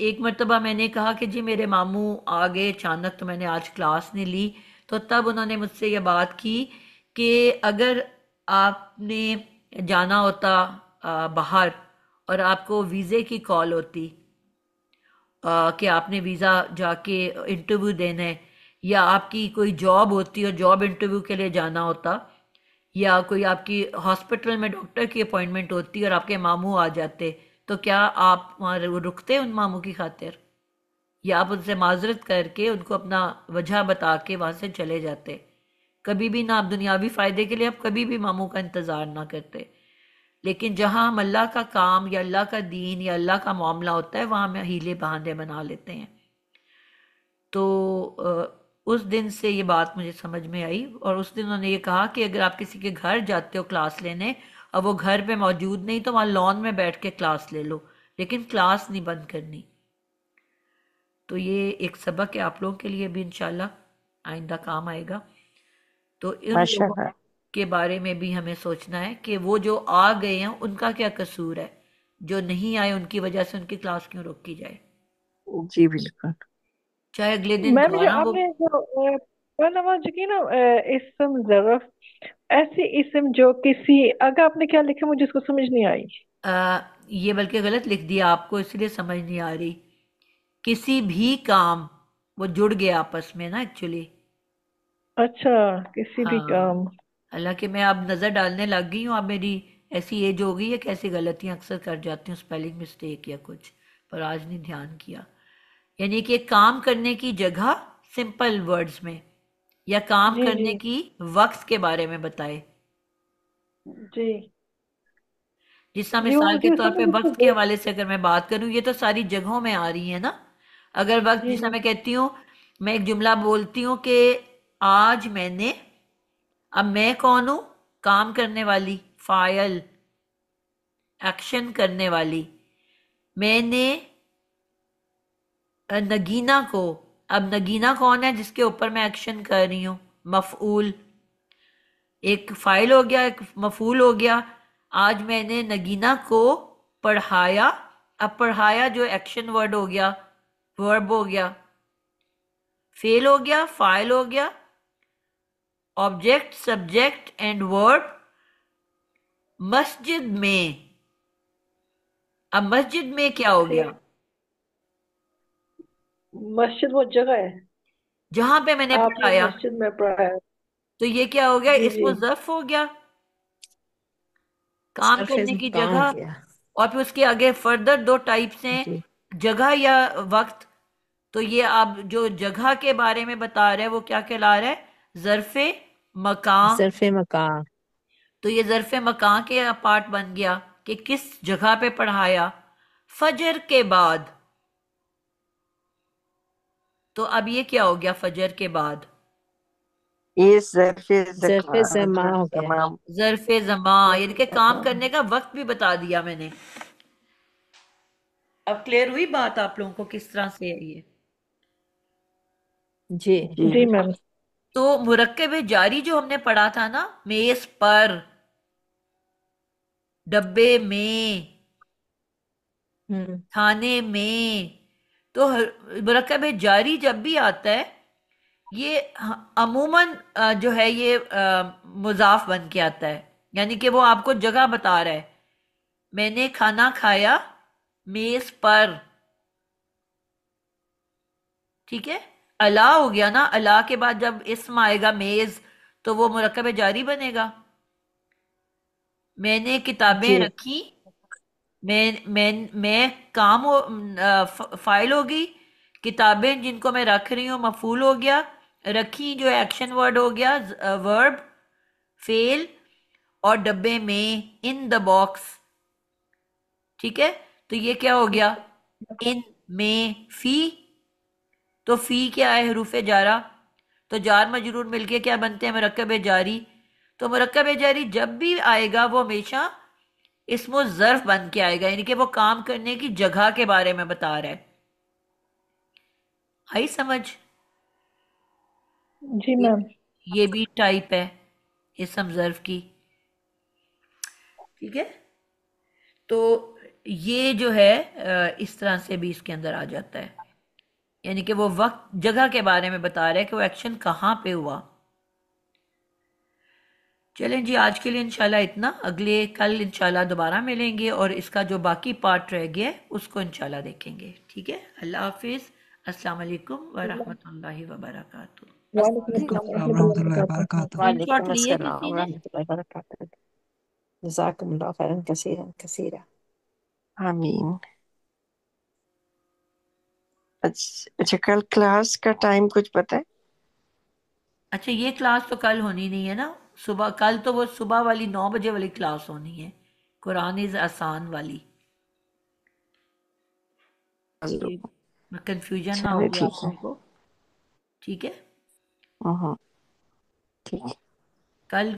एक मर्तबा मैंने कहा कि जी मेरे मामू आ गए अचानक, तो मैंने आज क्लास नहीं ली, तो तब उन्होंने मुझसे ये बात की कि अगर आपने जाना होता बाहर और आपको वीज़े की कॉल होती कि आपने वीज़ा जाके इंटरव्यू देना है, या आपकी कोई जॉब होती और जॉब इंटरव्यू के लिए जाना होता, या कोई आपकी हॉस्पिटल में डॉक्टर की अपॉइंटमेंट होती और आपके मामू आ जाते, तो क्या आप वहाँ रुकते उन मामू की खातिर, या आप उनसे माजरत करके उनको अपना वजह बता के वहाँ से चले जाते? कभी भी ना, आप दुनियावी फ़ायदे के लिए आप कभी भी मामू का इंतज़ार ना करते। लेकिन जहाँ हम अल्लाह का काम या अल्लाह का दीन या अल्लाह का मामला होता है, वहाँ हम हीले बहाने बना लेते हैं। तो उस दिन से ये बात मुझे समझ में आई, और उस दिन उन्होंने ये कहा कि अगर आप किसी के घर जाते हो क्लास लेने और वो घर पे मौजूद नहीं, तो वहाँ लॉन में बैठ के क्लास ले लो, लेकिन क्लास नहीं बंद करनी। तो ये एक सबक है आप लोगों के लिए भी, इंशाल्लाह आइंदा काम आएगा। तो इन लोगों माशाल्लाह। के बारे में भी हमें सोचना है कि वो जो आ गए हैं उनका क्या कसूर है, जो नहीं आए उनकी वजह से उनकी क्लास क्यों रोकी जाए, जी बिल्कुल। चाहे अगले दिन मैम जो दोबारा वो। आपने जो नमाज की ना, इसम ज़रफ, ऐसी इसम जो किसी, अगर आपने क्या लिखा मुझे इसको समझ नहीं आई। ये बल्कि गलत लिख दिया आपको, इसलिए समझ नहीं आ रही। किसी भी काम, वो जुड़ गया आपस में ना एक्चुअली। अच्छा, किसी भी हाँ, काम। हालांकि मैं अब नज़र डालने लग गई हूँ, अब मेरी ऐसी एज हो गई है, कैसी गलतियाँ अक्सर कर जाती हूँ, स्पेलिंग मिस्टेक या कुछ, पर आज नहीं ध्यान किया। यानी कि काम करने की जगह सिंपल वर्ड्स में, या काम जी जी करने की वक्त के बारे में बताए। जी जिस तरह जी, वो मिसाल के मुझे तौर पे समझ वक्त के हवाले से अगर मैं बात करूं, ये तो सारी जगहों में आ रही है ना। अगर वक्त, जी जिस तरह जी मैं कहती हूँ, मैं एक जुमला बोलती हूँ कि आज मैंने, अब मैं कौन हूं? काम करने वाली, फाइल, एक्शन करने वाली। मैंने नगीना को, अब नगीना कौन है जिसके ऊपर मैं एक्शन कर रही हूँ? मफऊल। एक फाइल हो गया, एक मफूल हो गया। आज मैंने नगीना को पढ़ाया, अब पढ़ाया जो एक्शन वर्ड हो गया, वर्ब हो गया, फेल हो गया, फाइल हो गया, ऑब्जेक्ट सब्जेक्ट एंड वर्ब। मस्जिद में, अब मस्जिद में क्या हो गया? ठीक। मस्जिद वो जगह है, जहां पे मैंने आपने पढ़ाया, मस्जिद में पढ़ा है। तो ये क्या हो गया? जी जी इसमें ज़र्फ हो गया, काम सरफेस करने की कहाँ हो जगह। गया। और फिर उसके आगे फर्दर दो टाइप्स हैं, जी, जगह या वक्त। तो ये आप जो जगह के बारे में बता रहे हैं वो क्या कहला रहा है? ज़र्फ़े मकान। सरफे मकान। तो ये ज़र्फ़े मकान के पार्ट बन गया कि किस जगह पे पढ़ाया, फजर के बाद। तो अब ये क्या हो गया फजर के बाद? ये ज़रफ़े सरफे जमा हो गया। ज़माम। ज़र्फ़े ज़मा, यानी कि काम करने का वक्त भी बता दिया मैंने। अब क्लियर हुई बात आप लोगों को किस तरह से है ये? जी जी मैम। तो मुरक्कब जारी जो हमने पढ़ा था ना, मेज पर, डब्बे में, हम्म खाने में, तो मुरक्कब जारी जब भी आता है ये अमूमन जो है ये मुजाफ बन के आता है, यानी कि वो आपको जगह बता रहा है। मैंने खाना खाया मेज पर, ठीक है। अला हो गया ना, अला के बाद जब इस्म आएगा मेज तो वो मुरक्कब जारी बनेगा। मैंने किताबें जी रखी, मैं काम हो, फाइल होगी। किताबें जिनको मैं रख रही हूँ मफूल हो गया। रखी जो एक्शन वर्ड हो गया, वर्ब, फेल। और डब्बे में, इन द बॉक्स, ठीक है। तो ये क्या हो गया, इन में फी। तो फी क्या है, हरूफ जारा। तो जार मजरूर मिलके क्या बनते हैं, मुरक्कब जारी। तो मुरक्कब जारी जब भी आएगा वो हमेशा इसमो ज़र्फ बन के आएगा, यानी कि वो काम करने की जगह के बारे में बता रहा है। आई समझ। जी ये मैम। ये भी टाइप है इसम ज़र्फ की, ठीक है। तो ये जो है इस तरह से भी इसके अंदर आ जाता है, यानी कि वो वक्त जगह के बारे में बता रहा है कि वो एक्शन कहाँ पे हुआ। चलें जी, आज के लिए इंशाल्लाह इतना। अगले कल इंशाल्लाह दोबारा मिलेंगे और इसका जो बाकी पार्ट रह गया है उसको इंशाल्लाह देखेंगे, ठीक है। अल्लाह हाफिज़। अस्सलाम वालेकुम व रहमतुल्लाहि व बरकातुहू। वालेकुम वालेकुम अस्सलाम अस्सलाम वरहमतुल्लाहि रहमतुल्लाहि वबरकातुहू। वबरकातुहू। स्क्रीनशॉट वालेकुम लिए अस्सलाम किसी ने? रहमतुल्लाहि वबरकातुहू। जज़ाकुमुल्लाह खैरन कसीरन कसीरा। आमीन। अच्छा, कल क्लास का टाइम कुछ पता है? अच्छा, ये क्लास तो कल होनी नहीं है ना। सुबह, कल तो वो सुबह वाली 9 बजे वाली क्लास होनी है, कुरान इज आसान वाली। ये कंफ्यूजन ना हो चलिए गया ठीक आप है। लोगों को, ठीक है। हम्म, ठीक है। कल